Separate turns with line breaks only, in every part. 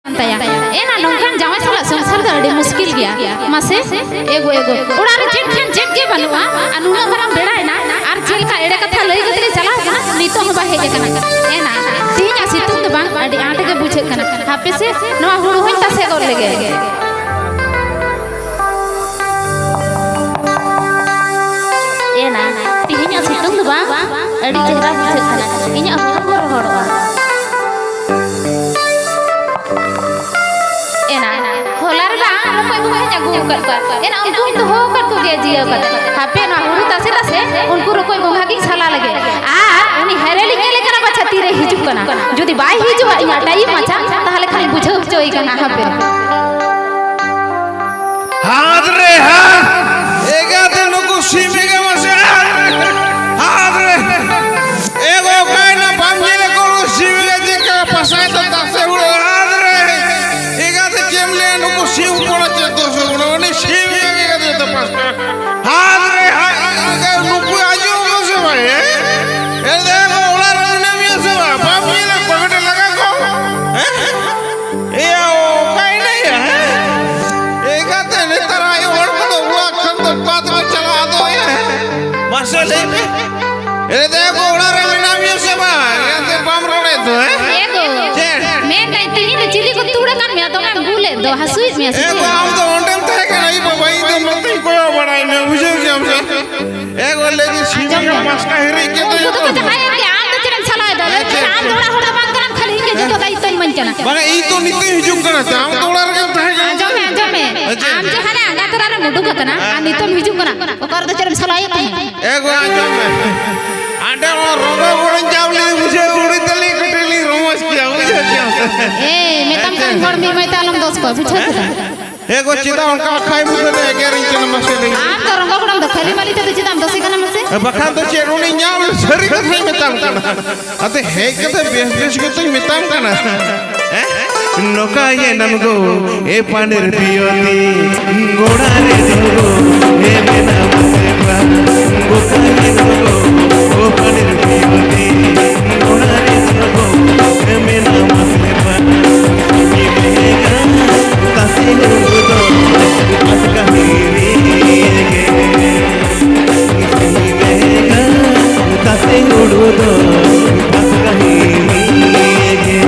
एना नौकन जामाई साला संसार दा अड़ी मुश्किल गया मासे एगो एगो ओड़ा रे जेट खान जेट के बनुआ अनुना बराम बेड़ा है ना आर जेल का एड़े कथा लई गतरे चला ना नीतो हो बाहे जे कना एना तीन सितुंग द बांग अड़ी आटे के बुझे कना हापे से नवा हुड़ु होइन तासे गोल लेगे एना तीन सितुंग द बांग अड़ी चेहरा बुझे कना इnya हुड़ु होड़वा एना उनको तो हो कर को गे जिया कर हापे ना हुरु तासे तासे उनको रोकोय गोंगा की छाला लगे आ उनी हेरेली गेले कना बछती रे हिजु कना जदी बाई हिजु इना टाइम माछा ताहले खाली बुझौ चोई कना हापे
हाथ रे हा एगा देनो को सीमे के मसे हाथ रे एगो कायना बांगले को सीमे के जे का पसाय तो तासे उड़े हाथ रे एगा दे केमले नो को सीउ पड़ा चे तो सोनो सीमे के दे तो पास हाथ रे हा नुकु आजो मसे भाई ए देखो उड़ा रने में से बांगले पकड़ लगा को ए ओ काई नहीं है एगा दे ने तरा ये और को हुआ खन तो बात में चला दो ये मसले में ए देखो उड़ा रने में से ये ते बम रोड़े तो है
एगो मैं नहीं तीन चिली को तूड़ा कान में तो मैं गुले दो हसुई में से
एगो हम तो होटल थे कि नहीं भाई तो मत कोई बनाई में बुझे कि हमसे एगो लेडी सीमा का मस्का हेरी के तो
तो भाई के आम तो चिरन चला दो आम थोड़ा थोड़ा बंद करन खाली के तो दाई तो मन चना
माने ई तो नीति हिजुक करना आम तोड़ा के थे
जो में आम जे हने आगा तोरा रे मुडु कतना आ नीतो हिजुक कना ओकर तो चिरन चला
एगो आजो में आंडे और रोगो गोड़न जावली मुझे उड़ी तली कटली रोमस किया मुझे क्या
ए मैं तम kan घर में मैं तालम दोस को बुझे
एगो चिदा उनका खाई मुझे दे गेरिंग के नमस्ते दे
आम तो रंग बड़म दखली माली तो चिदा हम दोसी का नमस्ते
बखान तो चेरुनी न्याव सरी का नहीं मिताम करना अते है कते बेस के तो मिताम करना नोका ये नमगो ए पानेर पियोती गोड़ा रे नमगो ए मेना मसेवा गोका ये नमगो ओ पानेर पियोती गोड़ा रे नमगो ए मेना मसेवा ये मेगा तासे नमगो बस कहिरी के तासे नमगो बस कहिरी के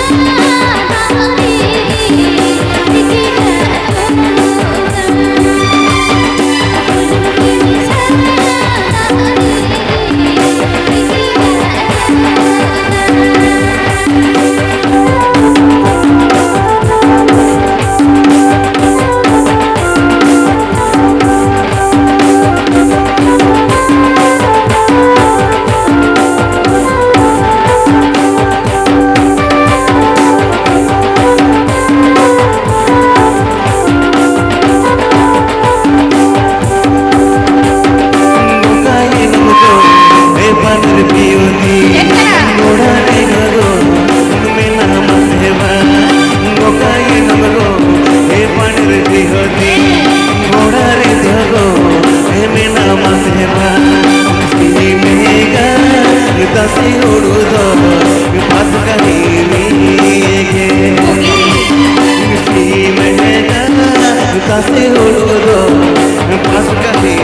Salah से उड़ो पास कहे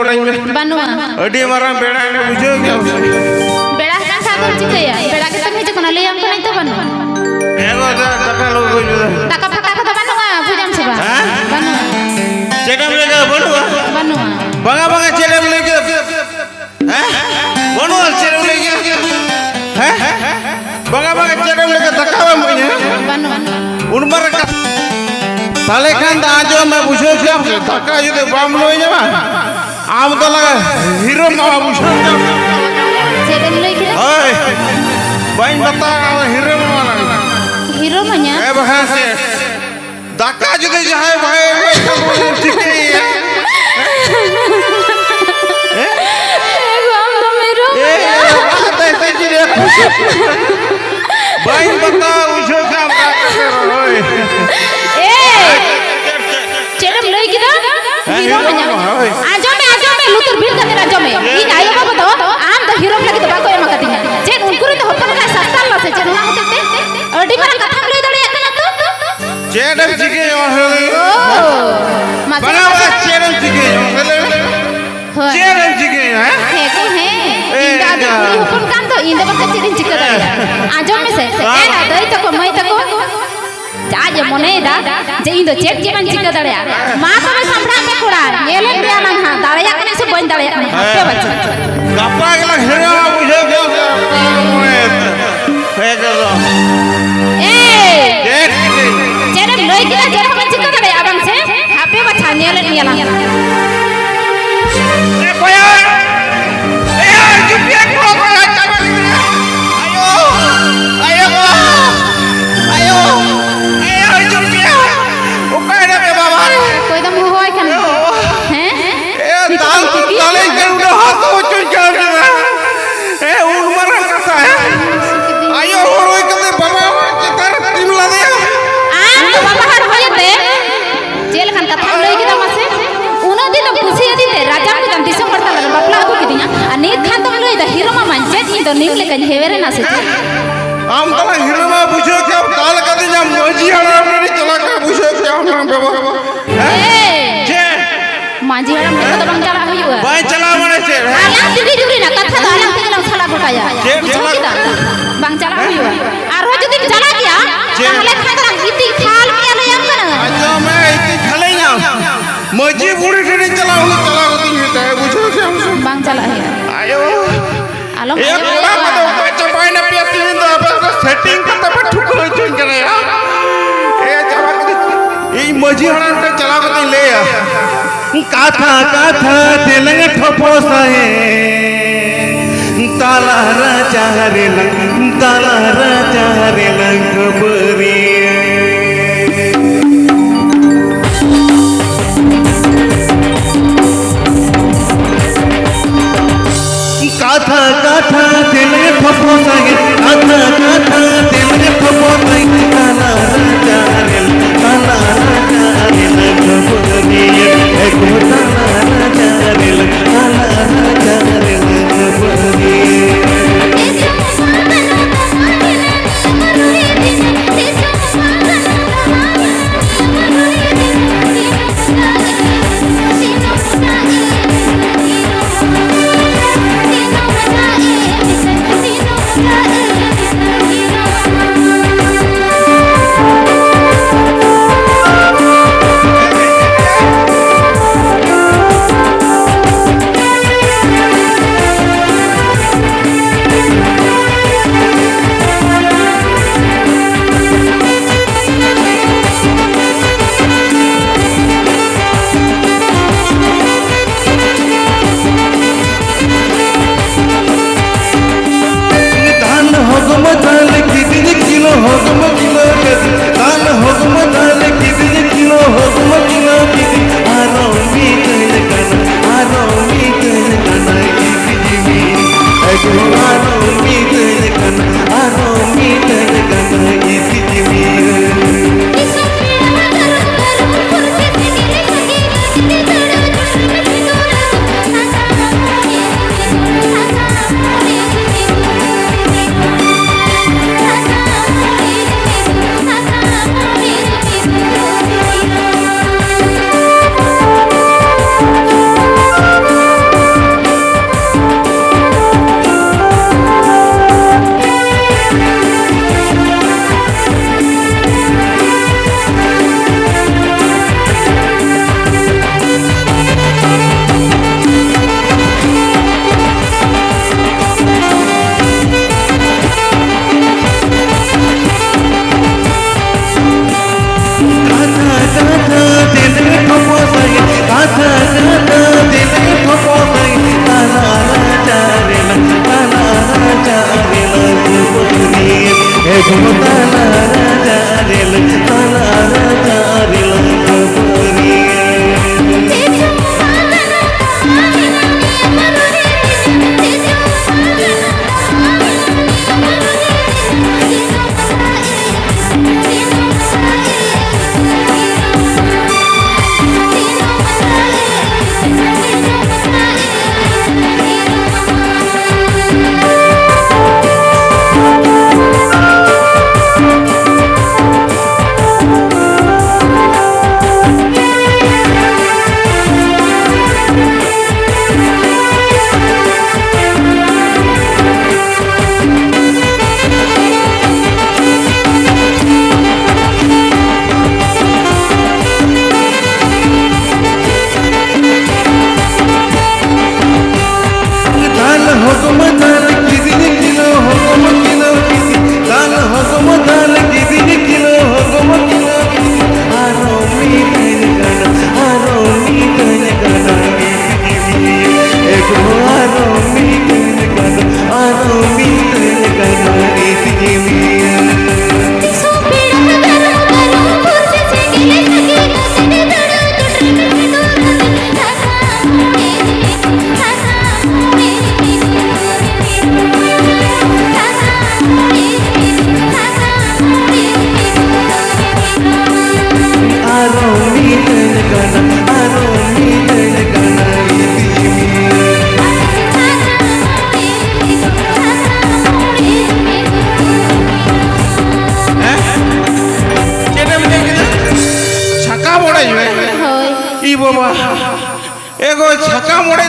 अड़ी मारा बेड़ा ने बुझो क्या
बेड़ा का सागर चिकया बेड़ा के तक कोना ले हम नहीं तो बनु
एगो टका लोग को
टका फका को बनु बुझाम से बनु
चेडम लेके बनु बंगा बंगा चेडम लेके हैं बनु चेडम लेके हैं बंगा बंगा चेडम लेके धक्का में
बनु
उन मर का ताले खान आजो मैं बुझो क्या धक्का ये बाम लोई जावा आम तो लगा हीरो मावा बुझो
चेडम लेके
ओए बाइन बता हीरो मावा
हीरो मन्या
ए बहा से धक्का जुदे जाए भाई ठीक है
एगो हम तो मेरो
बात ऐसे जी रे बाइन बता उछो काम कर ओए
चेडम लेके दा हीरो मन्या आजो में लुतुर बिल का तेरा जमे ई आयो बाबा तो आम तो हीरो लगे तो बाको एमा कतिना जे उनकुरी तो होपन का सस्ता लसे जे ना होते अडी मारा कथा लई दड़े एतना तो
चेडम जिगे
ओ
बना बना चेडम जिगे चेडम जिगे हैं
है को है इंदा दे होपन काम तो इंदा बका चेडम जिगे दड़े आजो में से ए ना दई तो को मई तो को आज मने दा जे इंदो चेक जीवन जिगे दड़े मा तो संभरा पे कोड़ा नेले बिया ना हां दड़या कने से बन दड़या हटे बच्चा
गप्पा गला हेरा बुझे है करो ए
चेडम लई के जे हम जिगे दड़े आबन से हापे बच्चा नेले नियाला
ए कोया ए चुपिया को आयो आयो आयो ए चुपिया ओ कहरे के बाबा
कोई दम होय खन हैं
ए ताले के उड़ो हाथ को चुन चढ़ ए उन मरा कसा है आयो रोई के बाबा चितर तिमला दे
आ तो बाबा हर हो जते जेल खन कथा लई के दम से उनो दिन खुशी दिते राजा के दम दिसंबर तक बपला को के दिया आ नीत खान तो लई द हीरो मा मानचे दी तो नीव लेकन हेवेरे ना से
आम तला हीरो मा बुझो क्या ताल का दिन मजी हड़ा हमने चला का बुझो क्या हम बाबा
ए
जे
मांजी हरम के तो बंग चला हुई
भाई चला मने से
आला दिदी जुरी ना कथा तो आला के लम छला पकाया
जे चला ए कोड़ा को तो कोई चपाई ना पिया तीन दो अब सेटिंग करता पर ठुक होई चुन करे यार ए चला के ई मजी हड़ा के चला के ले आ
काथा काथा तेलंग ठोपो सहे ताला राजा रे लंग बरी काथा काथा तेलंग ठोपो सहे काथा काथा तेलंग ठोपो सहे ताला राजा रे लंग बरी एको ताला राजा रे लंग बरी
बाबा एगो छक्का मोड़े